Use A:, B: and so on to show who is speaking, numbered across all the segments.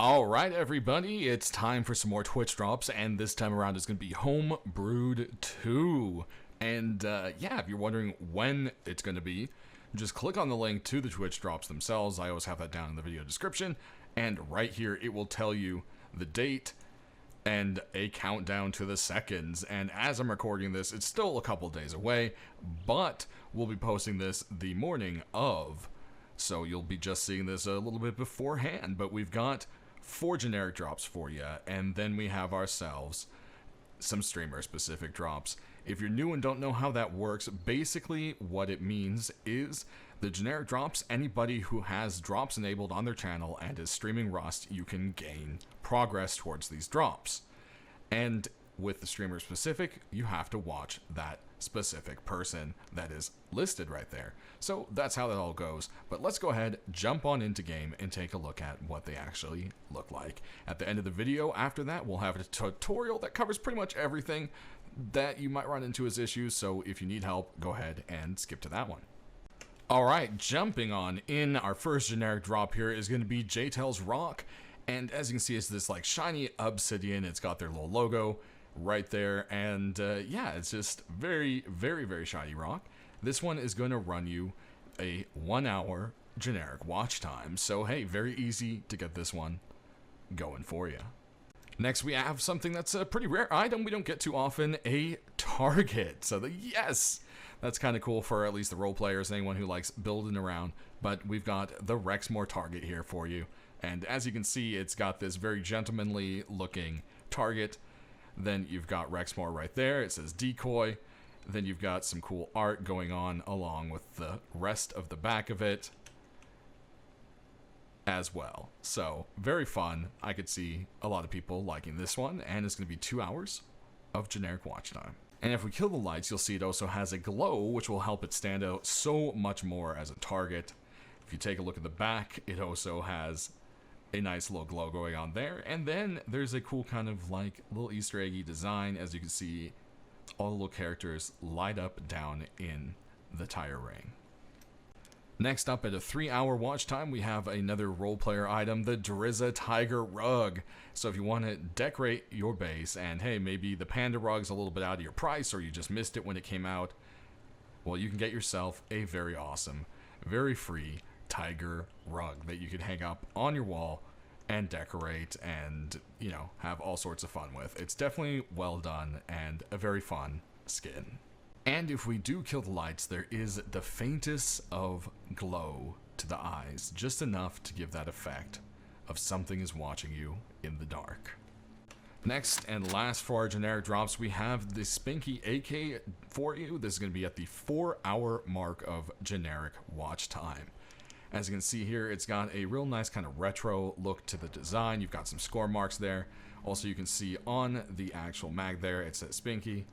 A: Alright everybody, it's time for some more Twitch drops, and this time around it's going to be Home Brewed 2. And yeah, if you're wondering when it's going to be, just click on the link to the Twitch drops themselves. I always have that down in the video description, and right here it will tell you the date and a countdown to the seconds. And as I'm recording this, it's still a couple days away, but we'll be posting this the morning of, so you'll be just seeing this a little bit beforehand. But we've got 4 generic drops for you, and then we have ourselves some streamer specific drops. If you're new and don't know how that works, basically what it means is the generic drops, anybody who has drops enabled on their channel and is streaming Rust, you can gain progress towards these drops. And with the streamer specific, you have to watch that specific person that is listed right there. So that's how that all goes. But let's go ahead, jump on into game, and take a look at what they actually look like. At the end of the video, after that, we'll have a tutorial that covers pretty much everything that you might run into as issues. So if you need help, go ahead and skip to that one. Alright, jumping on in, our first generic drop here is going to be Jteles Rock. And as you can see, it's this like shiny obsidian. It's got their little logo right there, and yeah, it's just very shiny rock. This one is going to run you a 1 hour generic watch time, so hey, very easy to get this one going for you. Next we have something that's a pretty rare item we don't get too often, a target. So yes, that's kind of cool for at least the role players, anyone who likes building around. But we've got the Reksmore target here for you, and as you can see, it's got this very gentlemanly looking target. Then you've got Reksmore right there. It says decoy. Then you've got some cool art going on along with the rest of the back of it as well. So very fun. I could see a lot of people liking this one, and it's going to be 2 hours of generic watch time. And if we kill the lights, you'll see it also has a glow, which will help it stand out so much more as a target. If you take a look at the back, it also has a nice little glow going on there, and then there's a cool kind of like little Easter eggy design. As you can see, all the little characters light up down in the tire ring. Next up, at a 3 hour watch time, we have another role player item, the Drizza Tiger Rug. So if you want to decorate your base, and hey, maybe the panda rug's a little bit out of your price, or you just missed it when it came out, well, you can get yourself a very awesome, very free tiger rug that you can hang up on your wall and decorate and, you know, have all sorts of fun with. It's definitely well done and a very fun skin. And if we do kill the lights, there is the faintest of glow to the eyes, just enough to give that effect of something is watching you in the dark. Next and last for our generic drops, we have the Spinky AK for you. This is going to be at the 4 hour mark of generic watch time. As you can see here, it's got a real nice kind of retro look to the design. You've got some score marks there. Also, you can see on the actual mag there, it says Spinky.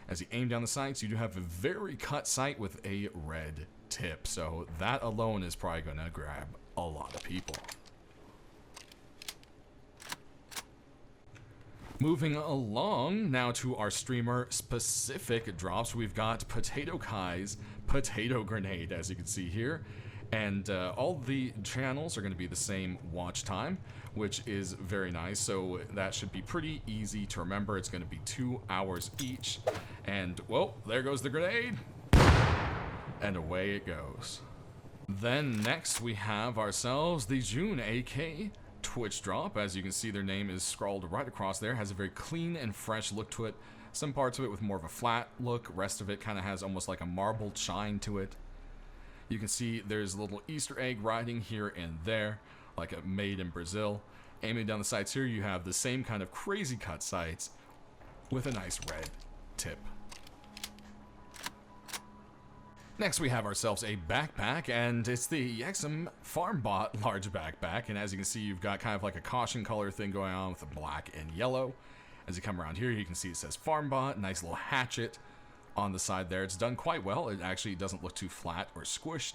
A: As you aim down the sights, you do have a very cut sight with a red tip. So that alone is probably going to grab a lot of people. Moving along now to our streamer specific drops, we've got Potatokai Potato Grenade, as you can see here. And all the channels are going to be the same watch time, which is very nice. So that should be pretty easy to remember. It's going to be 2 hours each. And, well, there goes the grenade. And away it goes. Then next we have ourselves the Junn AR Twitch drop. As you can see, their name is scrawled right across there. Has a very clean and fresh look to it. Some parts of it with more of a flat look. Rest of it kind of has almost like a marbled shine to it. You can see there's a little Easter egg writing here and there, like a made in Brazil. Aiming down the sights here, you have the same kind of crazy cut sights with a nice red tip. Next we have ourselves a backpack, and it's the Reksmore Farmbot large backpack. And as you can see, you've got kind of like a caution color thing going on with the black and yellow. As you come around here, you can see it says Farmbot, nice little hatchet on the side there. It's done quite well. It actually doesn't look too flat or squished.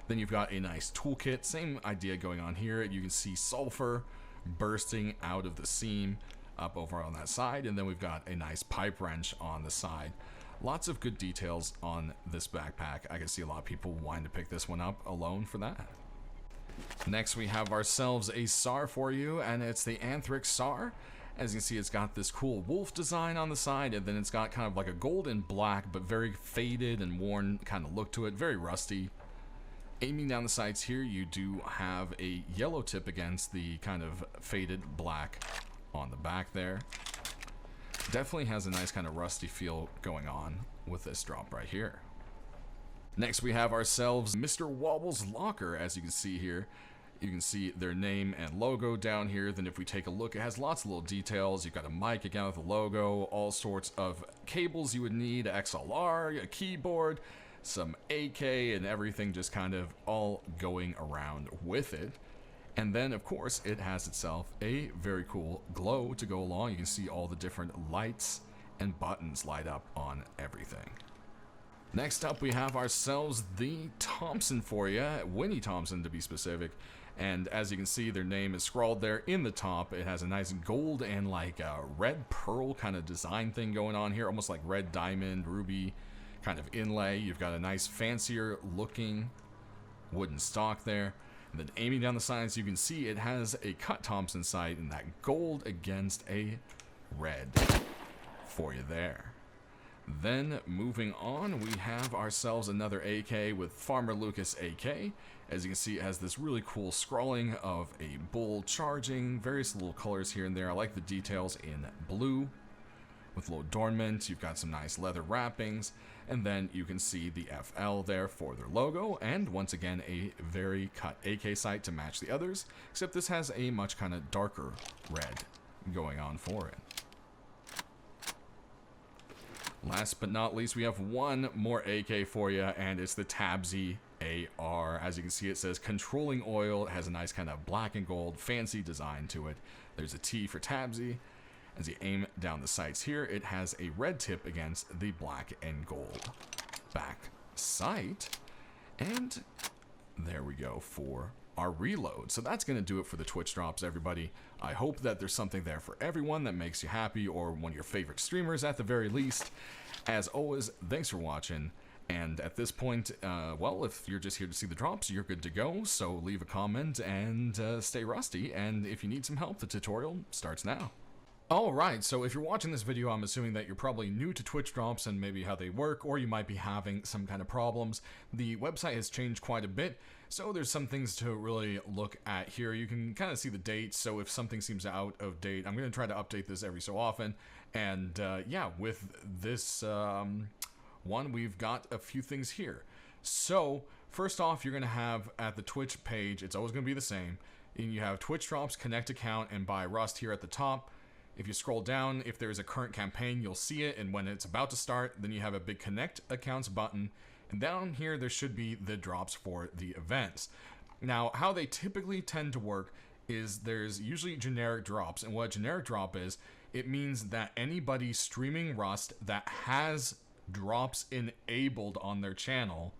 A: Then you've got a nice toolkit. Same idea going on here. You can see sulfur bursting out of the seam up over on that side. And then we've got a nice pipe wrench on the side. Lots of good details on this backpack. I can see a lot of people wanting to pick this one up alone for that. Next we have ourselves a SAR for you, and it's the Anthric SAR. As you can see, it's got this cool wolf design on the side, and then it's got kind of like a gold and black, but very faded and worn kind of look to it, very rusty. Aiming down the sides here, you do have a yellow tip against the kind of faded black on the back there. Definitely has a nice kind of rusty feel going on with this drop right here. Next we have ourselves Mr. Wobbles Locker. As you can see here, you can see their name and logo down here. Then if we take a look, it has lots of little details. You've got a mic again with a logo, all sorts of cables you would need, XLR, a keyboard, some AK, and everything just kind of all going around with it. And then, of course, it has itself a very cool glow to go along. You can see all the different lights and buttons light up on everything. Next up, we have ourselves the Thompson for you, Winne Thompson to be specific. And as you can see, their name is scrawled there in the top. It has a nice gold and like red pearl kind of design thing going on here, almost like red diamond, ruby kind of inlay. You've got a nice fancier looking wooden stock there. And then aiming down the sides, you can see it has a cut Thompson sight and that gold against a red for you there. Then moving on, we have ourselves another AK with Farmerlucas AK. As you can see, it has this really cool scrawling of a bull charging, various little colors here and there. I like the details in blue with low adornment. You've got some nice leather wrappings, and then you can see the FL there for their logo, and once again a very cut AK sight to match the others, except this has a much kind of darker red going on for it. Last but not least, we have one more AK for you, and it's the Tabsy AR. As you can see, it says controlling oil. It has a nice kind of black and gold fancy design to it. There's a T for Tabsy. As you aim down the sights here, it has a red tip against the black and gold back sight. And there we go for our reload. So that's going to do it for the Twitch drops, everybody. I hope that there's something there for everyone that makes you happy, or one of your favorite streamers at the very least. As always, thanks for watching. And at this point, well, if you're just here to see the drops, you're good to go. So leave a comment and stay rusty. And if you need some help, the tutorial starts now. Alright, so if you're watching this video, I'm assuming that you're probably new to Twitch drops and maybe how they work, or you might be having some kind of problems. The website has changed quite a bit, so there's some things to really look at here. You can kind of see the dates, so if something seems out of date, I'm going to try to update this every so often. And yeah, with this one, we've got a few things here. So first off, you're going to have at the Twitch page, it's always going to be the same, and you have Twitch drops, connect account, and buy Rust here at the top. If you scroll down, if there's a current campaign, you'll see it, and when it's about to start, then you have a big connect accounts button, and down here there should be the drops for the events. Now, how they typically tend to work is there's usually generic drops, and what a generic drop is, it means that anybody streaming Rust that has drops enabled on their channel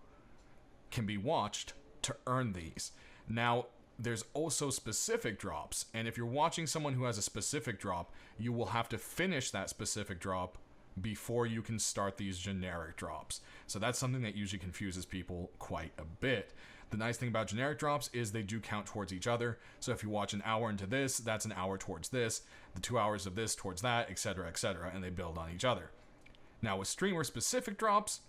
A: can be watched to earn these. Now, there's also specific drops, and if you're watching someone who has a specific drop, you will have to finish that specific drop before you can start these generic drops. So that's something that usually confuses people quite a bit. The nice thing about generic drops is they do count towards each other. So if you watch an hour into this, that's an hour towards this, the 2 hours of this towards that, etc., and they build on each other. Now with streamer specific drops,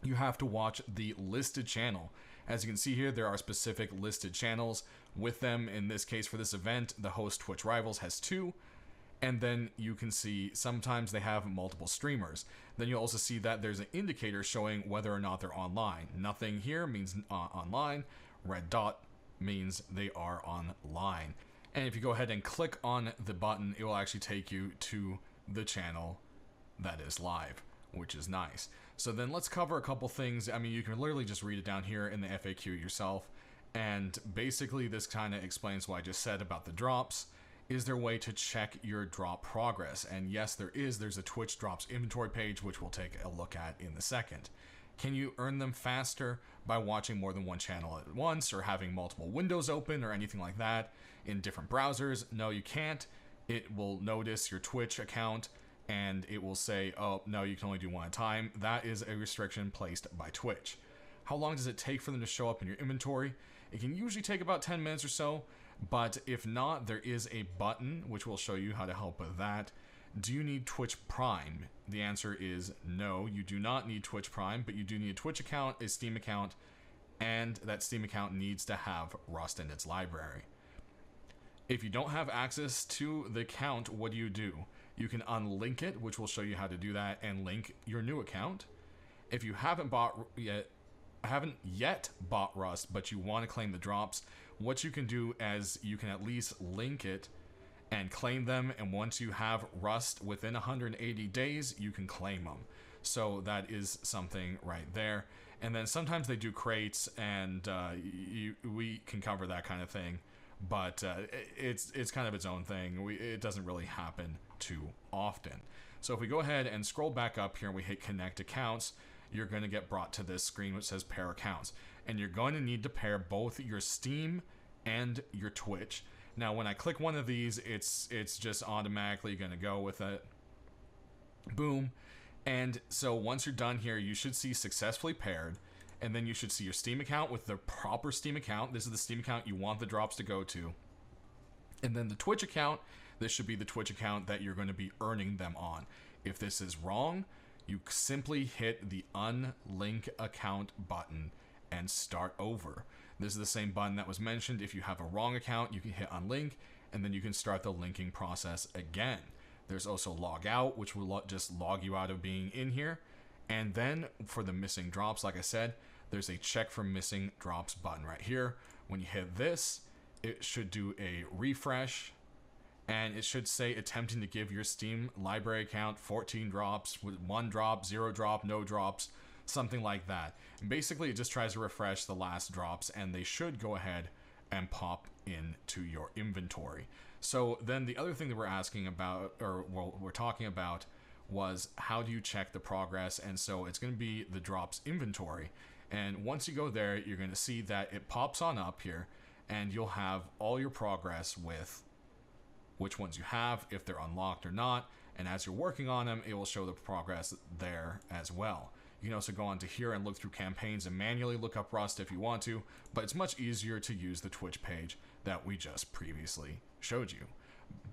A: you have to watch the listed channel. As you can see here, there are specific listed channels with them. In this case, for this event, the host Twitch Rivals has 2. And then you can see sometimes they have multiple streamers. Then you'll also see that there's an indicator showing whether or not they're online. Nothing here means online. Red dot means they are online. And if you go ahead and click on the button, it will actually take you to the channel that is live, which is nice. So then let's cover a couple things. I mean, you can literally just read it down here in the FAQ yourself. And basically this kind of explains what I just said about the drops. Is there a way to check your drop progress? And yes, there is. There's a Twitch drops inventory page, which we'll take a look at in a second. Can you earn them faster by watching more than one channel at once, or having multiple windows open, or anything like that in different browsers? No, you can't. It will notice your Twitch account and it will say, oh, no, you can only do one at a time. That is a restriction placed by Twitch. How long does it take for them to show up in your inventory? It can usually take about 10 minutes or so, but if not, there is a button which will show you how to help with that. Do you need Twitch Prime? The answer is no, you do not need Twitch Prime, but you do need a Twitch account, a Steam account, and that Steam account needs to have Rust in its library. If you don't have access to the account, what do? You can unlink it, which will show you how to do that, and link your new account. If you haven't yet bought Rust, but you want to claim the drops, what you can do is you can at least link it and claim them, and once you have Rust within 180 days, you can claim them. So that is something right there. And then sometimes they do crates, and we can cover that kind of thing, but it's kind of its own thing. It doesn't really happen too often. So if we go ahead and scroll back up here and we hit connect accounts, you're going to get brought to this screen which says pair accounts, and you're going to need to pair both your Steam and your Twitch. Now when I click one of these, it's just automatically going to go with it. Boom. And so once you're done here, you should see successfully paired, and then you should see your Steam account with the proper Steam account. This is the Steam account you want the drops to go to. And then the Twitch account, this should be the Twitch account that you're going to be earning them on. If this is wrong, you simply hit the unlink account button and start over. This is the same button that was mentioned. If you have a wrong account, you can hit unlink, and then you can start the linking process again. There's also log out, which will just log you out of being in here. And then for the missing drops, like I said, there's a check for missing drops button right here. When you hit this, it should do a refresh, and it should say attempting to give your Steam library account 14 drops with 1 drop, 0 drop, no drops, something like that. And basically it just tries to refresh the last drops, and they should go ahead and pop into your inventory. So then the other thing that we're asking about, or well, we're talking about, was how do you check the progress? And so it's going to be the drops inventory, and once you go there, you're going to see that it pops on up here, and you'll have all your progress with which ones you have, if they're unlocked or not, and as you're working on them, it will show the progress there as well. You can also go onto here and look through campaigns and manually look up Rust if you want to, but it's much easier to use the Twitch page that we just previously showed you.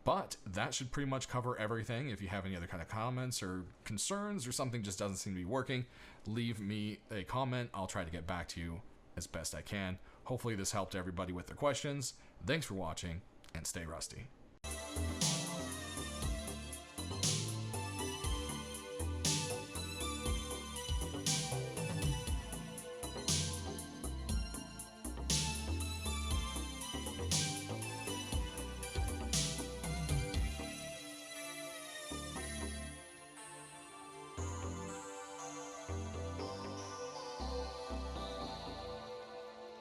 A: But that should pretty much cover everything. If you have any other kind of comments or concerns, or something just doesn't seem to be working, leave me a comment. I'll try to get back to you as best I can. Hopefully this helped everybody with their questions. Thanks for watching, and stay rusty.